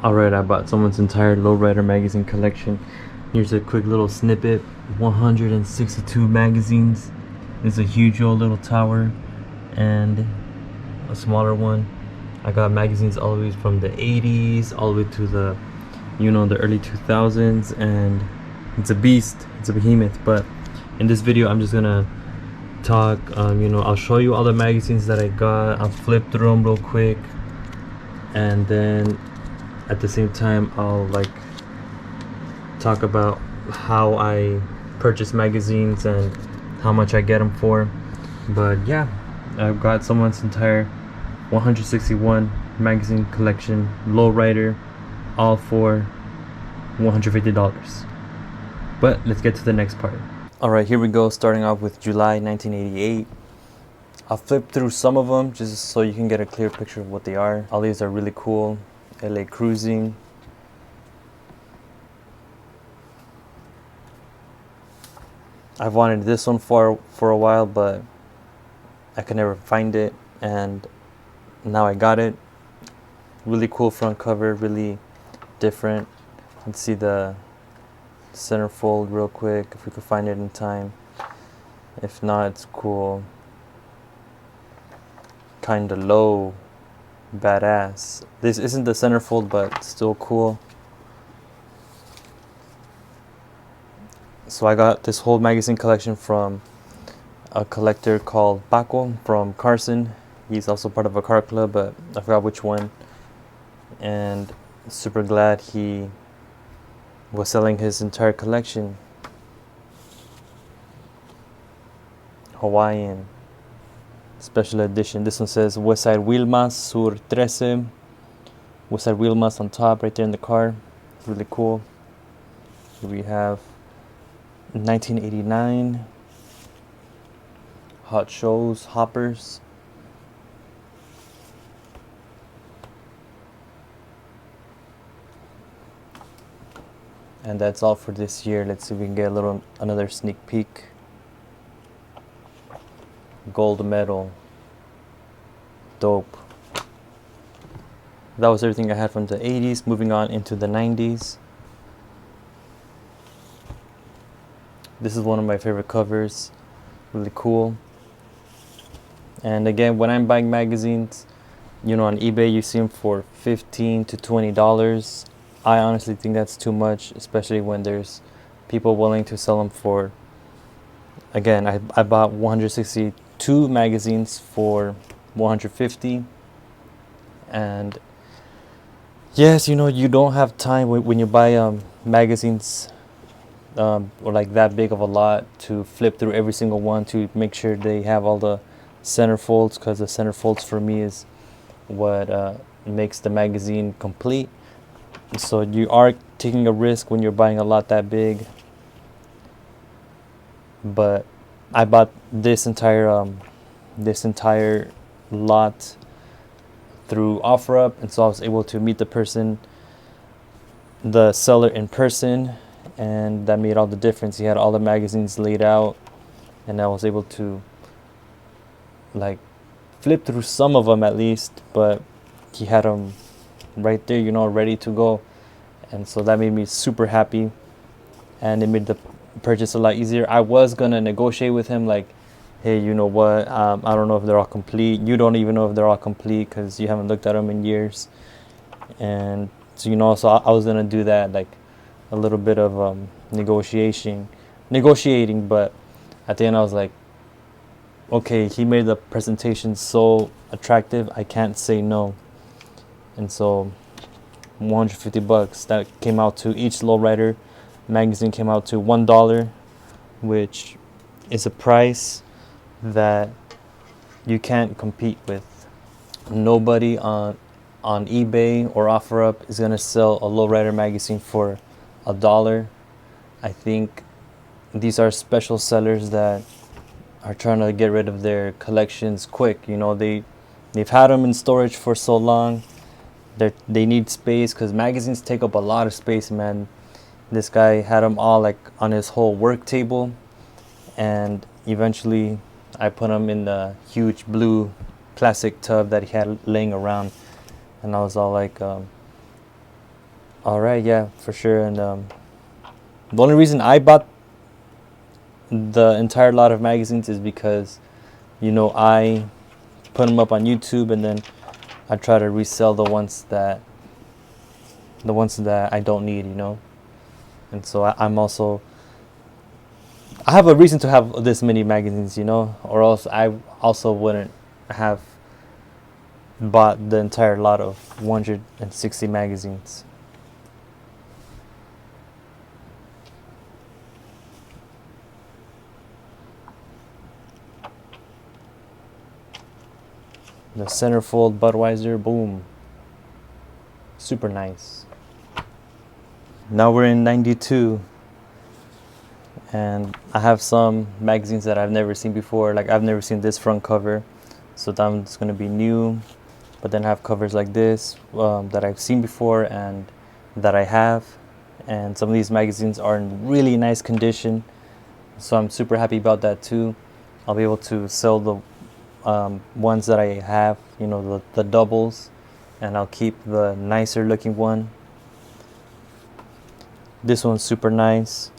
Alright, I bought someone's entire Lowrider magazine collection. Here's a quick little snippet. 162 magazines. There's a huge old little tower and a smaller one. I got magazines all the way from the 80's all the way to the, the early 2000s, and it's a beast. It's a behemoth. But in this video, I'm just gonna talk. I'll show you all the magazines that I got. I'll flip through them real quick, and then at the same time I'll talk about how I purchase magazines and how much I get them for. But yeah, I've got someone's entire 161 magazine collection, Lowrider, all for $150. But let's get to the next part. Alright, here we go, starting off with July 1988. I'll flip through some of them just so you can get a clear picture of what they are. All these are really cool. LA Cruising. I've wanted this one for a while, but I could never find it, and now I got it. Really cool front cover, really different. Let's see the centerfold real quick if we could find it in time. If not, it's cool. Kinda low. Badass. This isn't the centerfold, but still cool. So I got this whole magazine collection from a collector called Paco from Carson. He's also part of a car club, but I forgot which one. And super glad he was selling his entire collection. Hawaiian special edition. This one says Westside Wilmas Sur 13. Westside Wilmas on top, right there in the car. Really cool. Here we have 1989 Hot Shows Hoppers. And that's all for this year. Let's see if we can get another sneak peek. Gold medal. Dope. That was everything I had from the 80's. Moving on into the 90's. This is one of my favorite covers. Really cool. And again, when I'm buying magazines, on eBay you see them for $15 to $20. I honestly think that's too much, especially when there's people willing to sell them for, again, I bought 162 magazines for $150. And yes, you don't have time when you buy magazines or like that big of a lot to flip through every single one to make sure they have all the centerfolds, because the centerfolds for me is what makes the magazine complete. So you are taking a risk when you're buying a lot that big. But I bought this entire lot through OfferUp, and so I was able to meet the seller in person, and that made all the difference. He had all the magazines laid out, and I was able to flip through some of them at least, but he had them right there, ready to go. And so that made me super happy, and it made the purchase a lot easier. I was gonna negotiate with him, hey, you know what, I don't know if they're all complete. You don't even know if they're all complete because you haven't looked at them in years. And so so I was gonna do that, a little bit of negotiating, but at the end I was like, okay, he made the presentation so attractive, I can't say no. And so $150, that came out to each Lowrider magazine came out to $1, which is a price that you can't compete with. Nobody on eBay or OfferUp is gonna sell a Lowrider magazine for $1. I think these are special sellers that are trying to get rid of their collections quick. They've had them in storage for so long. They need space, because magazines take up a lot of space, man. This guy had them all on his whole work table, and eventually I put them in the huge blue plastic tub that he had laying around, and I was all All right, yeah, for sure. And the only reason I bought the entire lot of magazines is because, I put them up on YouTube, and then I try to resell the ones that I don't need, And so I have a reason to have this many magazines, or else I also wouldn't have bought the entire lot of 160 magazines. The centerfold Budweiser, boom. Super nice. Now we're in 92, and I have some magazines that I've never seen before. Like, I've never seen this front cover, so that's going to be new. But then I have covers like this that I've seen before and that I have. And some of these magazines are in really nice condition, so I'm super happy about that too. I'll be able to sell the ones that I have, the doubles, and I'll keep the nicer looking one. This one's super nice.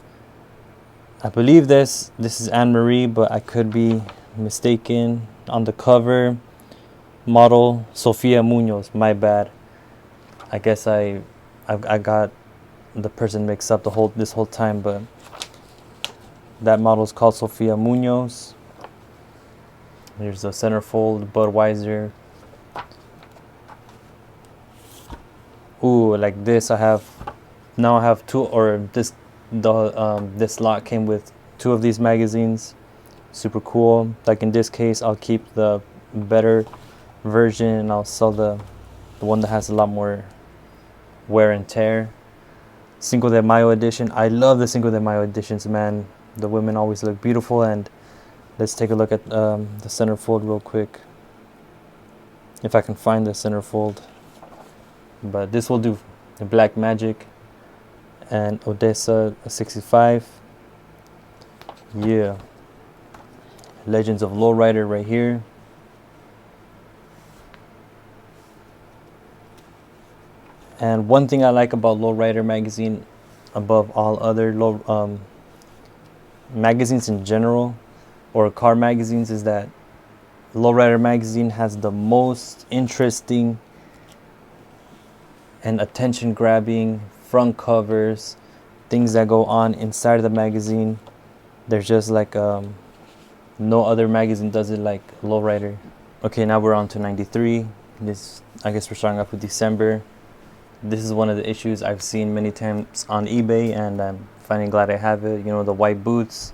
I believe this is Anne Marie, but I could be mistaken. On the cover, model Sofia Munoz. My bad. I guess I got the person mixed up this whole time, but that model is called Sofia Munoz. Here's the centerfold Budweiser. Ooh, like this. I have two, or this lot came with two of these magazines. Super cool. Like in this case, I'll keep the better version, and I'll sell the one that has a lot more wear and tear. Cinco de Mayo edition. I love the Cinco de Mayo editions, man. The women always look beautiful. And let's take a look at the centerfold real quick, if I can find the centerfold. But this will do. The Black Magic and Odessa 65. Yeah. Legends of Lowrider right here. And one thing I like about Lowrider magazine, above all other magazines in general, or car magazines, is that Lowrider magazine has the most interesting and attention-grabbing front covers, things that go on inside of the magazine. There's just like no other magazine does it like Lowrider. Okay, now we're on to 93. I guess we're starting off with December. This is one of the issues I've seen many times on eBay, and I'm finally glad I have it. The white boots,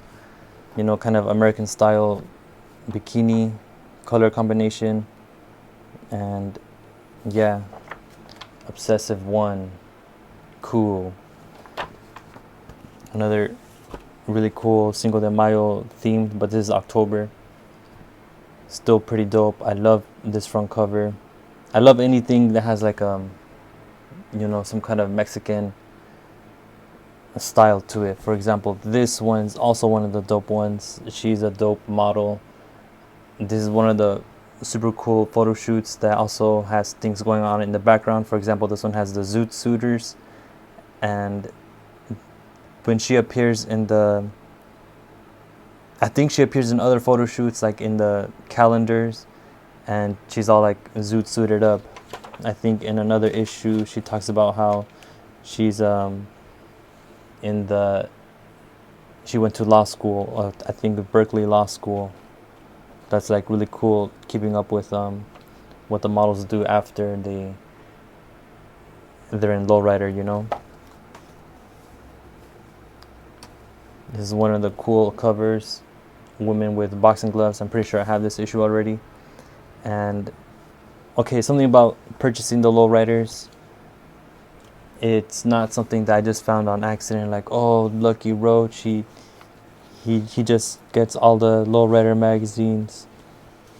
kind of American style bikini color combination. And yeah, Obsessive 1, cool. Another really cool Cinco de Mayo themed, but this is October. Still pretty dope. I love this front cover. I love anything that has like some kind of Mexican style to it. For example, this one's also one of the dope ones. She's a dope model. This is one of the super cool photo shoots that also has things going on in the background. For example, this one has the Zoot Suiters, and when she appears I think she appears in other photo shoots, like in the calendars, and she's all like Zoot suited up. I think in another issue she talks about how she's she went to law school, I think Berkeley Law School. That's like really cool, keeping up with what the models do after they're in Lowrider, This is one of the cool covers, women with boxing gloves. I'm pretty sure I have this issue already. And okay, something about purchasing the Lowriders. It's not something that I just found on accident, like, oh, Lucky Roach, he just gets all the Lowrider magazines.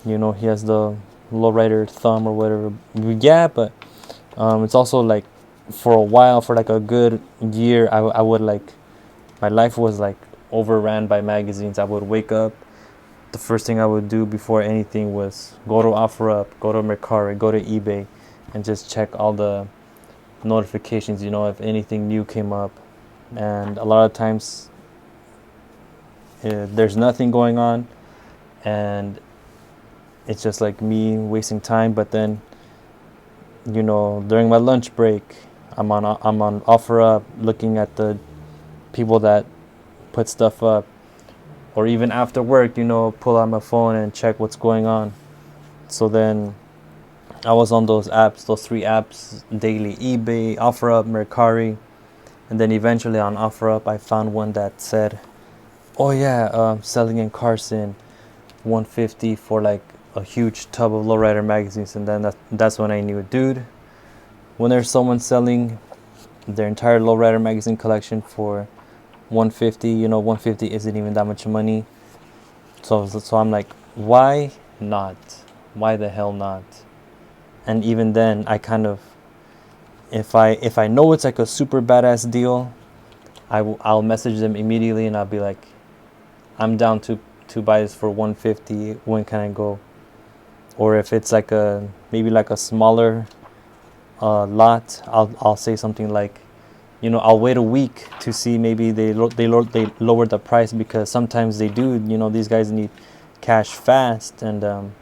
He has the Lowrider thumb or whatever. Yeah, but it's also like, for a while, for like a good year, I would like, my life was like overran by magazines. I would wake up, the first thing I would do before anything was go to OfferUp, go to Mercari, go to eBay, and just check all the notifications, you know, if anything new came up. And a lot of times there's nothing going on, and it's just like me wasting time. But then, you know, during my lunch break, I'm on OfferUp looking at the people that put stuff up, or even after work, you know, pull out my phone and check what's going on. So then I was on those apps, those 3 apps daily: eBay, OfferUp, Mercari. And then eventually on OfferUp I found one that said, oh yeah, selling in Carson, 150 for like a huge tub of Lowrider magazines. And then that's when I knew, dude, when there's someone selling their entire Lowrider magazine collection for 150, you know, 150 isn't even that much money. So I'm like, why not? Why the hell not? And even then, I kind of, if I know it's like a super badass deal, I'll message them immediately and I'll be like, I'm down to buy this for 150. When can I go? Or if it's like maybe like a smaller lot, I'll say something like, you know, I'll wait a week to see, maybe they lower the price, because sometimes they do. You know, these guys need cash fast, and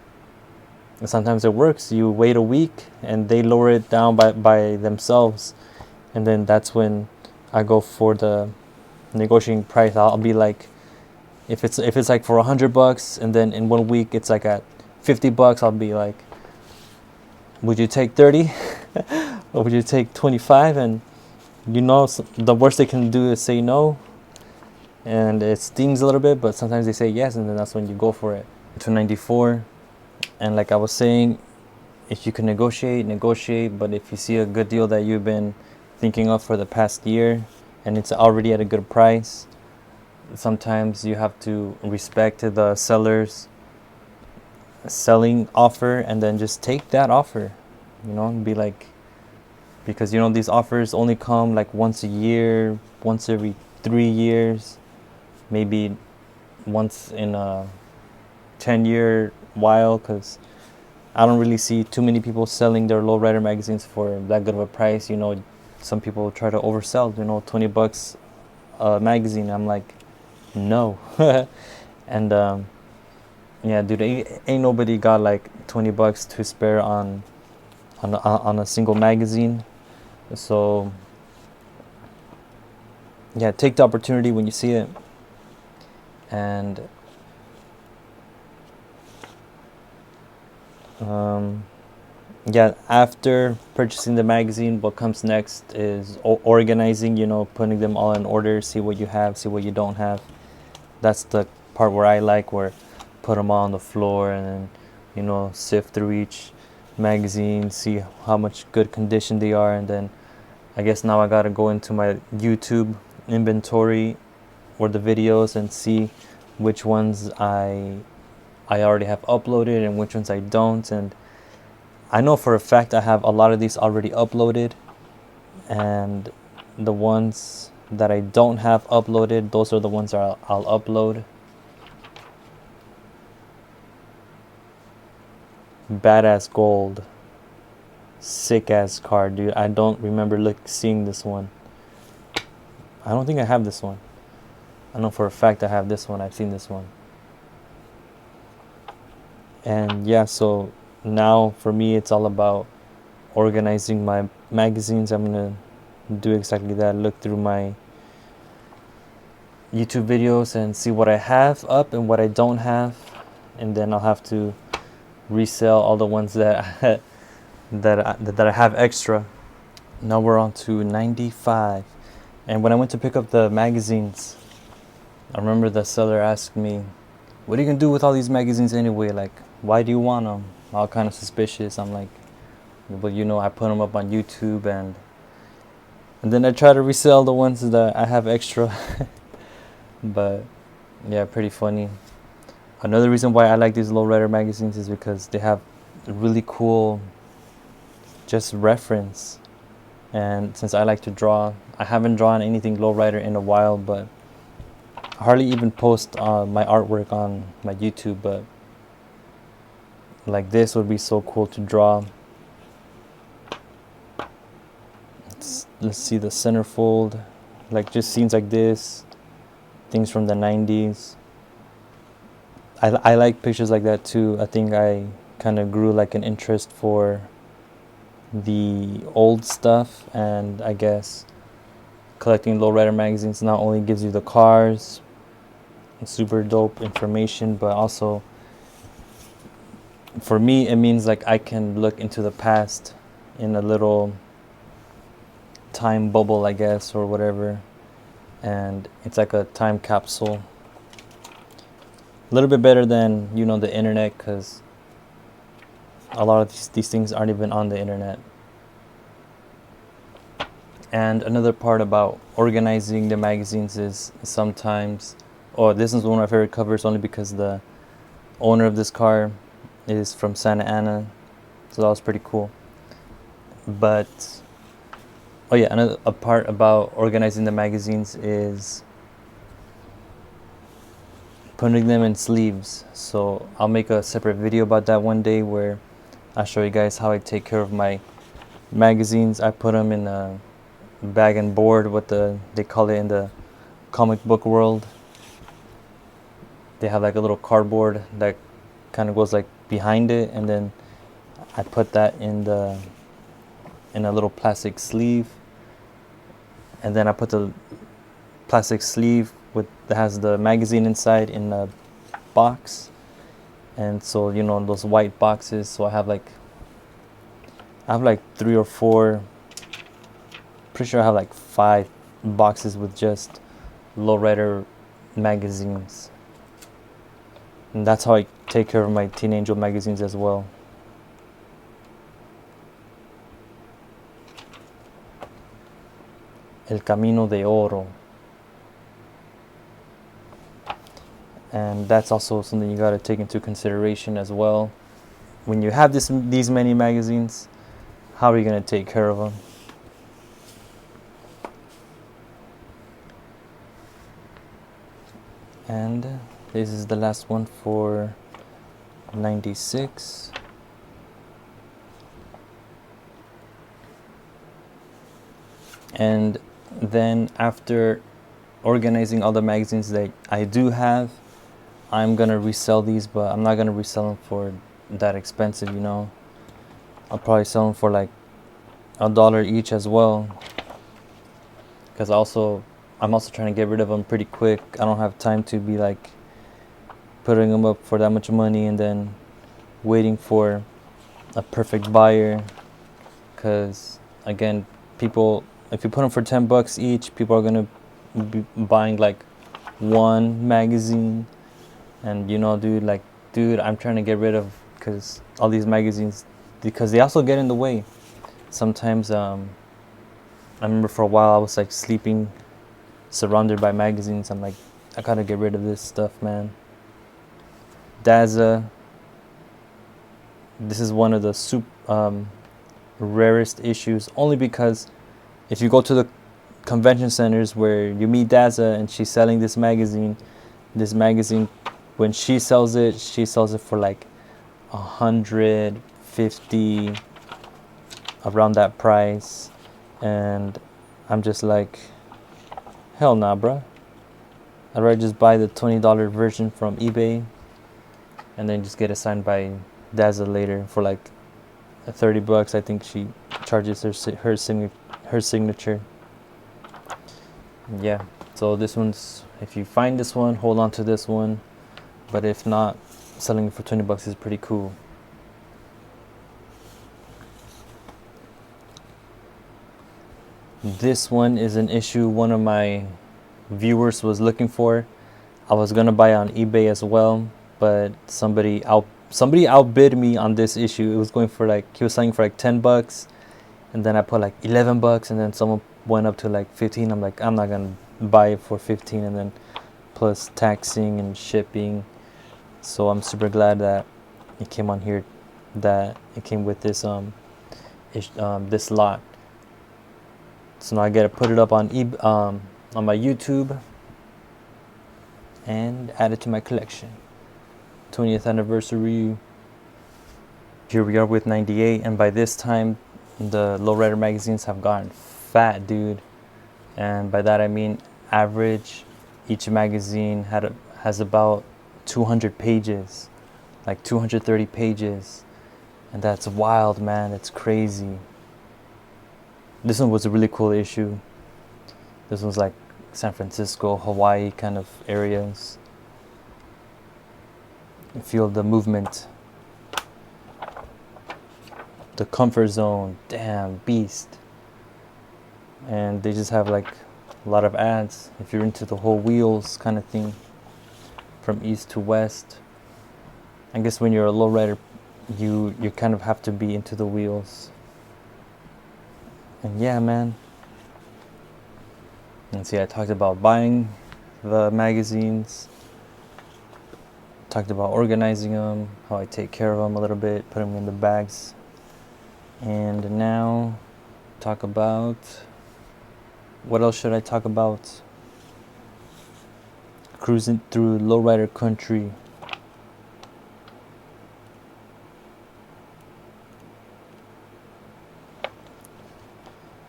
sometimes it works. You wait a week and they lower it down by themselves, and then that's when I go for the negotiating price. I'll be like, if it's like for $100, and then in 1 week it's like at $50, I'll be like, would you take 30 or would you take 25? And you know, the worst they can do is say no, and it stings a little bit, but sometimes they say yes, and then that's when you go for it. 294. And like I was saying, if you can negotiate, but if you see a good deal that you've been thinking of for the past year and it's already at a good price, sometimes you have to respect the seller's selling offer and then just take that offer, you know, and be like, because, you know, these offers only come like once a year, once every 3 years, maybe once in a 10-year while, because I don't really see too many people selling their Lowrider magazines for that good of a price. You know, some people try to oversell, you know, $20 a magazine. I'm like, no. And yeah, dude, ain't nobody got like $20 to spare on a single magazine. So yeah, take the opportunity when you see it. And yeah, after purchasing the magazine, what comes next is organizing, you know, putting them all in order, see what you have, see what you don't have. That's the part where I like, where put them all on the floor and then, you know, sift through each magazine, see how much good condition they are. And then I guess now I gotta go into my YouTube inventory or the videos and see which ones I already have uploaded and which ones I don't. And I know for a fact I have a lot of these already uploaded, and the ones that I don't have uploaded, those are the ones that I'll upload. Badass gold, sick ass card, dude. I don't remember seeing this one. I don't think I have this one. I know for a fact I have this one. I've seen this one. And yeah, so now for me it's all about organizing my magazines. I'm gonna do exactly that, look through my YouTube videos and see what I have up and what I don't have, and then I'll have to resell all the ones that that I have extra. Now we're on to 95. And when I went to pick up the magazines, I remember the seller asked me, what are you gonna do with all these magazines anyway? Like, why do you want them? All kind of suspicious. I'm like, well, you know, I put them up on YouTube, and then I try to resell the ones that I have extra. But yeah, pretty funny. Another reason why I like these Lowrider magazines is because they have really cool just reference. And since I like to draw, I haven't drawn anything Lowrider in a while, but I hardly even post my artwork on my YouTube. But like this would be so cool to draw. let's see, the centerfold, like just scenes like this, things from the 90's. I like pictures like that too. I think I kind of grew like an interest for the old stuff, and I guess collecting Lowrider magazines not only gives you the cars and super dope information, but also for me it means like I can look into the past in a little time bubble, I guess, or whatever, and it's like a time capsule. A little bit better than, you know, the internet, because a lot of these things aren't even on the internet. And another part about organizing the magazines is sometimes, oh, this is one of my favorite covers only because the owner of this car is from Santa Ana, so that was pretty cool. But oh yeah, another a part about organizing the magazines is putting them in sleeves. So I'll make a separate video about that one day where I'll show you guys how I take care of my magazines. I put them in a bag and board, what they call it in the comic book world. They have like a little cardboard that kind of goes like behind it, and then I put that in a little plastic sleeve, and then I put the plastic sleeve that has the magazine inside in a box. And so, you know, those white boxes, so I have like 3 or 4, pretty sure I have like 5 boxes with just Lowrider magazines. And that's how I take care of my Teen Angel magazines as well. El Camino de Oro. And that's also something you got to take into consideration as well. When you have these many magazines, how are you going to take care of them? And this is the last one for 96. And then after organizing all the magazines that I do have, I'm gonna resell these, but I'm not gonna resell them for that expensive, you know. I'll probably sell them for like $1 each as well, because I'm also trying to get rid of them pretty quick. I don't have time to be like putting them up for that much money and then waiting for a perfect buyer, because again, people, if you put them for $10 each, people are gonna be buying like one magazine. And you know, dude, I'm trying to get rid of, because all these magazines, because they also get in the way. Sometimes I remember for a while I was like sleeping surrounded by magazines. I'm like, I gotta get rid of this stuff, man. Daza, this is one of the rarest issues, only because if you go to the convention centers where you meet Daza and she's selling this magazine, when she sells it for like 150, around that price. And I'm just like, hell nah, bruh. I'd rather just buy the $20 version from eBay and then just get it signed by Daza later for like $30. I think she charges her signature. Yeah, so this one's, if you find this one, hold on to this one. But if not, selling it for $20 is pretty cool. This one is an issue one of my viewers was looking for. I was gonna buy it on eBay as well, but somebody outbid me on this issue. It was going for like, he was selling for like $10, and then I put like $11, and then someone went up to like 15. I'm like, I'm not gonna buy it for 15, and then plus taxing and shipping. So I'm super glad that it came on here, that it came with this this lot. So now I gotta put it up on my YouTube and add it to my collection. 20th anniversary. Here we are with 98, and by this time the Lowrider magazines have gotten fat, dude. And by that I mean average. Each magazine has about 200 pages, like 230 pages. And that's wild, man. It's crazy. This one was a really cool issue. This was like San Francisco, Hawaii kind of areas. You feel the movement, the comfort zone. Damn, beast. And they just have like a lot of ads if you're into the whole wheels kind of thing, from east to west. I guess when you're a lowrider, you kind of have to be into the wheels. And yeah, man. And see, I talked about buying the magazines, talked about organizing them, how I take care of them a little bit, put them in the bags. And now talk about, what else should I talk about? Cruising through lowrider country.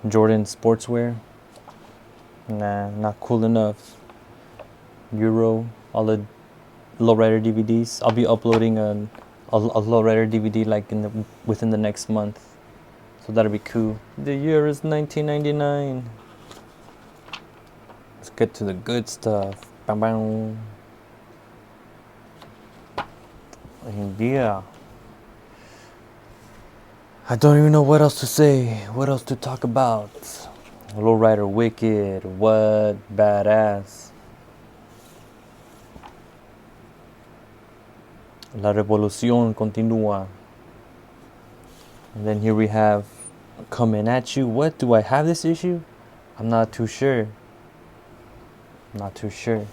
Jordan sportswear. Nah, not cool enough. Euro, all the lowrider DVDs. I'll be uploading a lowrider DVD like within the next month. So that'll be cool. The year is 1999. Let's get to the good stuff. Bam, bam. Yeah. I don't even know what else to say. What else to talk about? Lowrider Wicked. What? Badass. La revolución continúa. And then here we have Coming At You. What? Do I have this issue? I'm not too sure. Not too sure.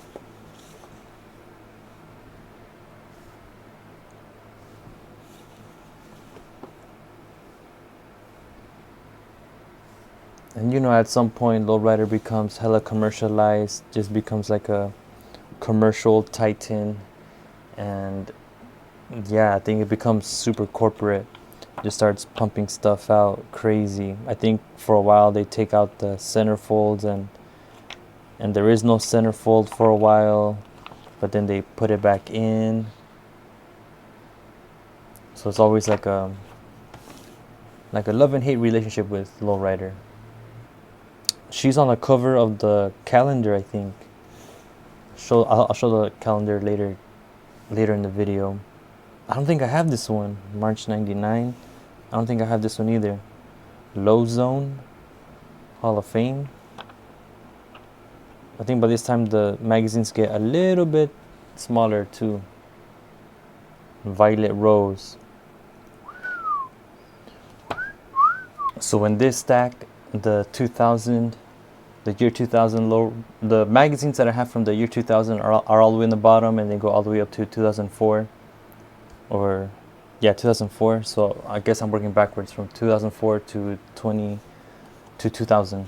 And you know, at some point, lowrider becomes hella commercialized, just becomes like a commercial titan. And yeah, I think it becomes super corporate. Just starts pumping stuff out crazy. I think for a while they take out the centerfolds, and there is no centerfold for a while, but then they put it back in. So it's always like a love and hate relationship with lowrider. She's on the cover of the calendar, I think. I'll show the calendar later in the video. I don't think I have this one. March 99. I don't think I have this one either. Low Zone Hall of Fame. I think by this time the magazines get a little bit smaller too. Violet Rose. So in this stack, the year 2000 the magazines that I have from the year 2000 are all the way in the bottom, and they go all the way up to 2004, or yeah, 2004. So I guess I'm working backwards from 2004 to 2000.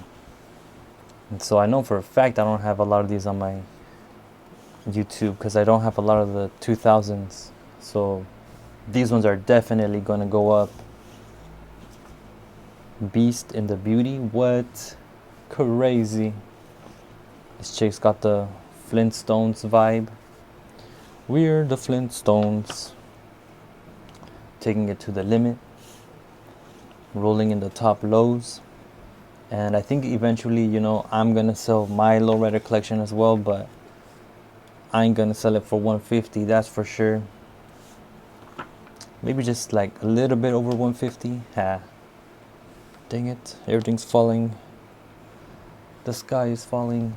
And so I know for a fact I don't have a lot of these on my YouTube because I don't have a lot of the 2000s. So these ones are definitely gonna go up. Beast in the Beauty. What? Crazy. This chick's got the Flintstones vibe. We're the Flintstones. Taking it to the limit. Rolling in the top lows. And I think eventually, you know, I'm gonna sell my lowrider collection as well, but I ain't gonna sell it for 150, that's for sure. Maybe just like a little bit over 150. Ha. Dang it, everything's falling. The sky is falling.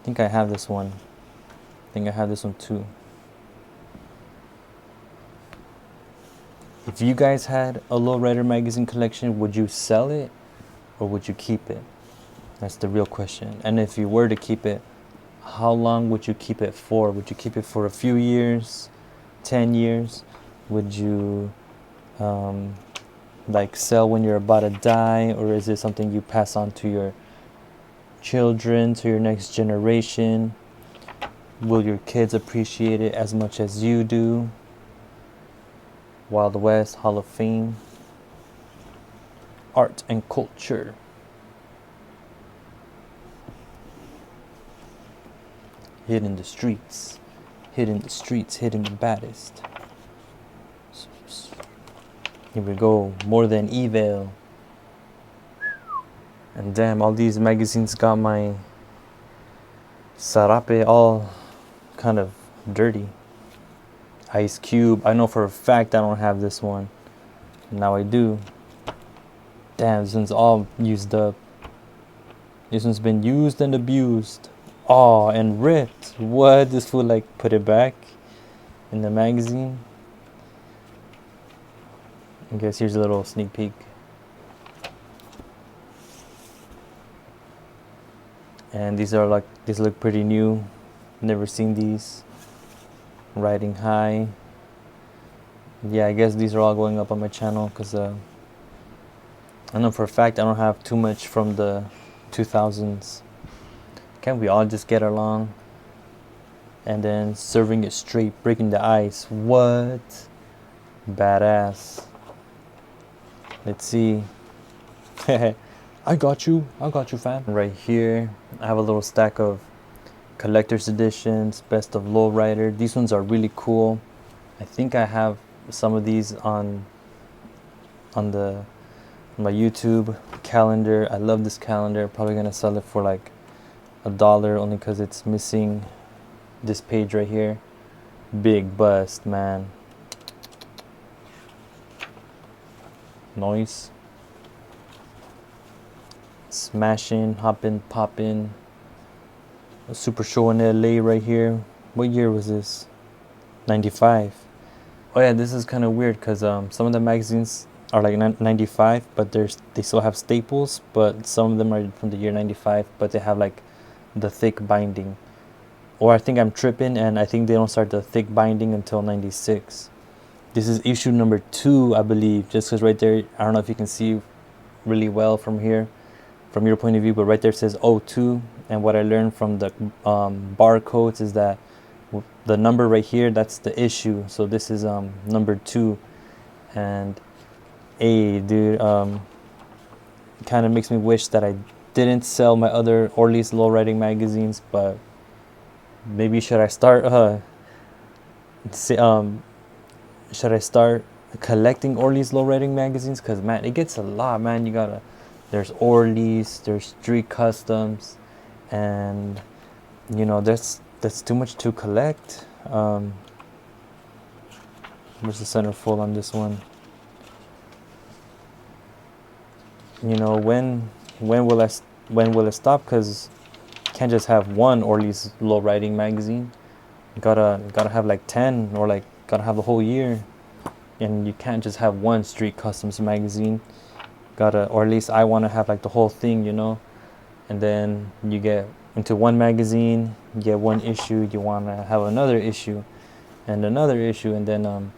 I think I have this one. I think I have this one too. If you guys had a lowrider magazine collection, would you sell it or would you keep it? That's the real question. And if you were to keep it, how long would you keep it for? Would you keep it for a few years, 10 years? Would you like sell when you're about to die, or is it something you pass on to your children, to your next generation? Will your kids appreciate it as much as you do? Wild West Hall of Fame. Art and culture. Hitting the streets, hitting the streets, hitting the baddest. Here we go, more than evil. And damn, all these magazines got my sarape all kind of dirty. Ice Cube, I know for a fact I don't have this one. Now I do. Damn, this one's all used up. This one's been used and abused. Oh, and ripped. What? This fool like put it back in the magazine. I guess here's a little sneak peek. And these look pretty new. Never seen these. Riding high. Yeah, I guess these are all going up on my channel because I know for a fact I don't have too much from the 2000s. Can't we all just get along? And then serving it straight, breaking the ice. What? Badass. Let's see. I got you, fam. Right here, I have a little stack of collector's editions, best of Lowrider. These ones are really cool. I think I have some of these on my YouTube calendar. I love this calendar. Probably gonna sell it for like $1 only because it's missing this page right here. Big bust, man. Noise. Smashing, hopping, popping. A super show in LA right here. What year was this? 95. Oh yeah, this is kind of weird because some of the magazines are like 95, but they still have staples, but some of them are from the year 95, but they have like the thick binding. Or I think I'm tripping, and I think they don't start the thick binding until 96. This is issue number 2, I believe, just because right there, I don't know if you can see really well from here, from your point of view, but right there it says 02. And what I learned from the barcodes is that the number right here, that's the issue. So this is number 2. And hey, dude, kind of makes me wish that I didn't sell my other Orlies lowriding magazines, but maybe should I start should I start collecting Orlies lowriding magazines? Because man, it gets a lot, man. There's Orlies, there's Street Customs, and you know that's too much to collect. Where's the centerfold on this one? You know, when will it stop? Because you can't just have one Orlies lowriding magazine. You gotta have like 10, or like gotta have the whole year. And you can't just have one Street Customs magazine. Or at least I want to have like the whole thing, you know. And then you get into one magazine, you get one issue, you want to have another issue and another issue, and then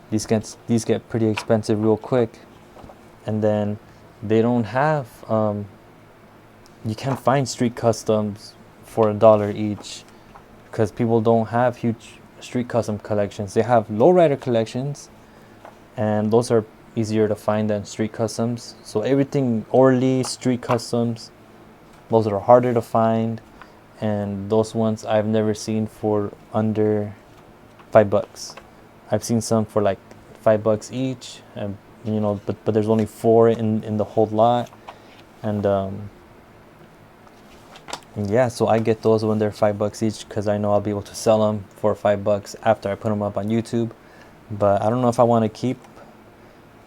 these get pretty expensive real quick. And then they don't have you can't find Street Customs for $1 each, because people don't have huge Street Custom collections. They have lowrider collections, and those are easier to find than Street Customs. So everything Orly, Street Customs, those are harder to find, and those ones I've never seen for under $5. I've seen some for like $5 each, and you know, but there's only 4 in the whole lot. And yeah, so I get those when they're $5 each, because I know I'll be able to sell them for $5 after I put them up on YouTube. But I don't know if I want to keep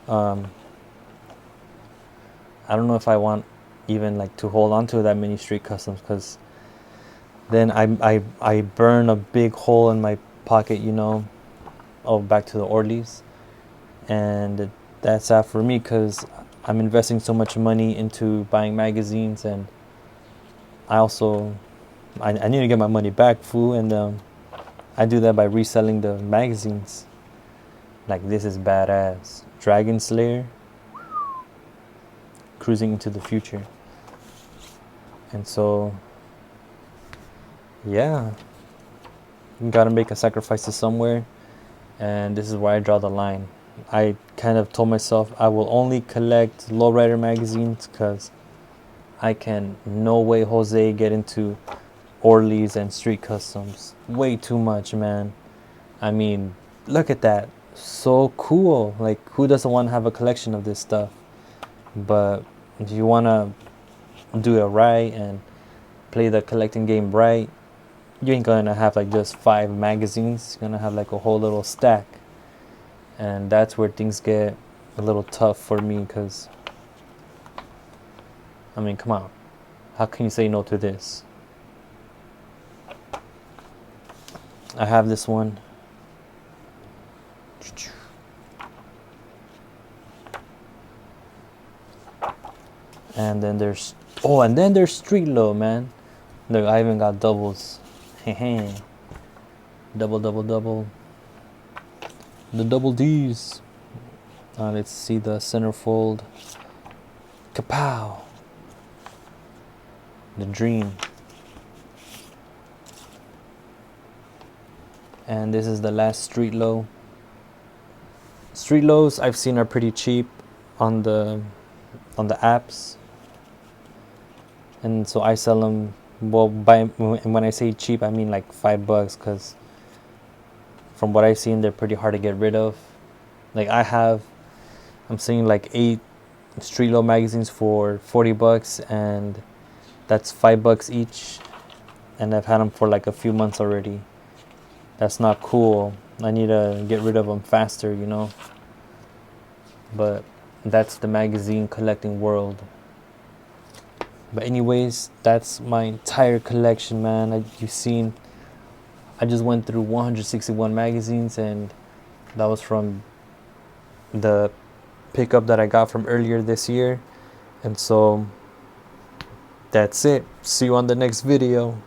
I don't know if I want even like to hold on to that many Street Customs, because then I burn a big hole in my pocket, you know. Oh, back to the Orlies. And that's sad for me, because I'm investing so much money into buying magazines, and I also I need to get my money back, fool. And I do that by reselling the magazines. Like, this is badass. Dragon Slayer, cruising into the future. And so yeah, you gotta make a sacrifice to somewhere, and this is where I draw the line. I kind of told myself I will only collect lowrider magazines, because I can no way Jose get into Orlies and street customs. Way too much, man. I mean, look at that. So cool. Like, who doesn't want to have a collection of this stuff? But if you want to do it right and play the collecting game right, you ain't gonna have like just 5 magazines. You're gonna have like a whole little stack. And that's where things get a little tough for me, because I mean, come on, how can you say no to this? I have this one. And then there's Streetlow, man. Look, I even got doubles. Double. The double D's. Let's see the centerfold. Kapow. The dream. And this is the last Streetlow. Streetlows I've seen are pretty cheap on the apps. And so I sell them, well, when I say cheap, I mean like $5, because from what I've seen, they're pretty hard to get rid of. Like I'm seeing like 8 Streetlow magazines for $40, and that's $5 each. And I've had them for like a few months already. That's not cool. I need to get rid of them faster, you know. But that's the magazine collecting world. But anyways, that's my entire collection, man. You've seen, I just went through 161 magazines, and that was from the pickup that I got from earlier this year. And so that's it. See you on the next video.